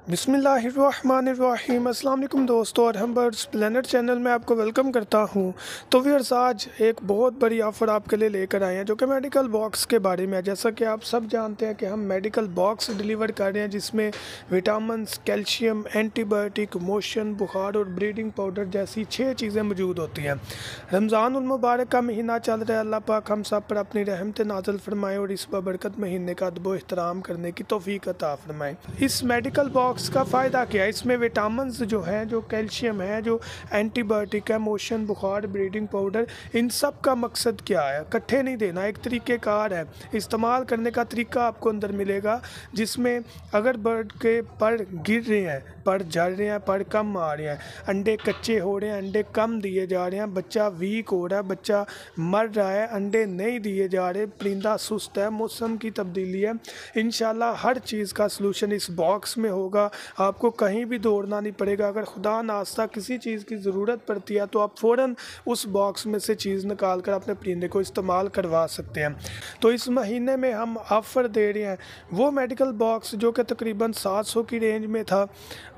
बिस्मिल्लाहिर्रहमानिर्रहीम। अस्सलाम वालेकुम दोस्तों, और हम बर्ड्स प्लेनेट चैनल में आपको वेलकम करता हूं। तो व्यूअर्स, आज एक बहुत बड़ी ऑफ़र आपके लिए लेकर आए हैं जो कि मेडिकल बॉक्स के बारे में है। जैसा कि आप सब जानते हैं कि हम मेडिकल बॉक्स डिलीवर कर रहे हैं जिसमें विटामिन्स, कैल्शियम, एंटीबायोटिक, मोशन, बुखार और ब्रीडिंग पाउडर जैसी 6 चीज़ें मौजूद होती हैं। रमज़ानुल मुबारक का महीना चल रहा है। अल्लाह पाक हम सब पर अपनी रहमत नाज़िल फरमाए और इस बरकत महीने का अदब व एहतराम करने की तौफीक अता फरमाए। इस मेडिकल बॉक्स का फ़ायदा क्या है? इसमें विटामिन्स जो हैं, जो कैल्शियम है, जो एंटीबायोटिक है, मोशन, बुखार, ब्रीडिंग पाउडर, इन सब का मकसद क्या है? इकट्ठे नहीं देना, एक तरीक़ेकार है। इस्तेमाल करने का तरीका आपको अंदर मिलेगा जिसमें अगर बर्ड के पर गिर रहे हैं, पर झड़ रहे हैं, पर कम आ रहे हैं, अंडे कच्चे हो रहे हैं, अंडे कम दिए जा रहे हैं, बच्चा वीक हो रहा है, बच्चा मर रहा है, अंडे नहीं दिए जा रहे, परिंदा सुस्त है, मौसम की तब्दीली है, इंशाल्लाह हर चीज़ का सलूशन इस बॉक्स में होगा। आपको कहीं भी दौड़ना नहीं पड़ेगा। अगर खुदा नास्ता किसी चीज़ की ज़रूरत पड़ती है तो आप फ़ौरन उस बॉक्स में से चीज़ निकाल कर अपने परिंदे को इस्तेमाल करवा सकते हैं। तो इस महीने में हम ऑफ़र दे रहे हैं वो मेडिकल बॉक्स जो कि तकरीबन 700 की रेंज में था,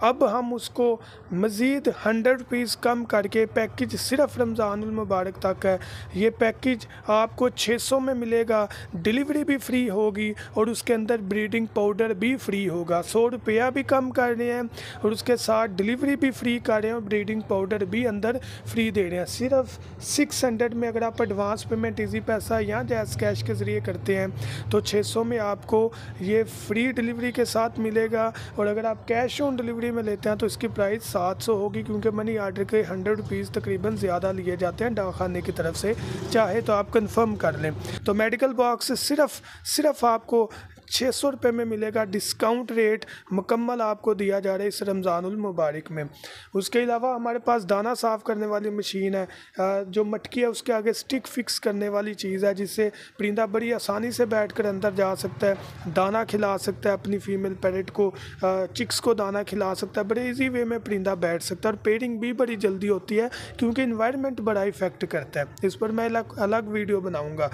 अब हम उसको मज़ीद 100 रुपीज़ कम करके पैकेज सिर्फ रमज़ानुल मुबारक तक है। ये पैकेज आपको 600 में मिलेगा, डिलीवरी भी फ्री होगी और उसके अंदर ब्रीडिंग पाउडर भी फ्री होगा। 100 रुपया भी कम कर रहे हैं और उसके साथ डिलीवरी भी फ्री कर रहे हैं और ब्रीडिंग पाउडर भी अंदर फ्री दे रहे हैं। सिर्फ 600 में अगर आप एडवांस पेमेंट इजी पैसा या जैज़ कैश के ज़रिए करते हैं तो 600 में आपको ये फ्री डिलीवरी के साथ मिलेगा, और अगर आप कैश ऑन डिलीवरी में लेते हैं तो इसकी प्राइस 700 होगी, क्योंकि मनी आर्डर के 100 रुपीज़ तकरीबन ज़्यादा लिए जाते हैं डाकखाने की तरफ से। चाहे तो आप कंफर्म कर लें। तो मेडिकल बॉक्स सिर्फ आपको 600 रुपये में मिलेगा। डिस्काउंट रेट मुकम्मल आपको दिया जा रहा है इस रमज़ानुल मुबारक में। उसके अलावा हमारे पास दाना साफ़ करने वाली मशीन है, जो मटकी है उसके आगे स्टिक फिक्स करने वाली चीज़ है जिससे परिंदा बड़ी आसानी से बैठकर अंदर जा सकता है, दाना खिला सकता है अपनी फ़ीमेल पैरेट को, चिक्स को दाना खिला सकता है। बड़े ईजी वे में परिंदा बैठ सकता है और पेयरिंग भी बड़ी जल्दी होती है क्योंकि इन्वायरमेंट बड़ा इफ़ेक्ट करता है। इस पर मैं अलग वीडियो बनाऊँगा।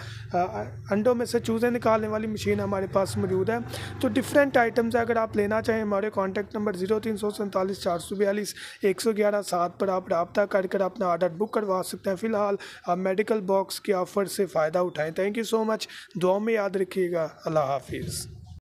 अंडों में से चूज़े निकालने वाली मशीन हमारे पास मौजूद है। तो डिफरेंट आइटम्स है, अगर आप लेना चाहें हमारे कॉन्टैक्ट नंबर 0347 442 111 7 पर आप रब्ता कर अपना ऑर्डर बुक करवा सकते हैं। फ़िलहाल आप मेडिकल बॉक्स की ऑफ़र से फ़ायदा उठाएं। Thank you so much. दुआ में याद रखिएगा। अल्लाह हाफिज़।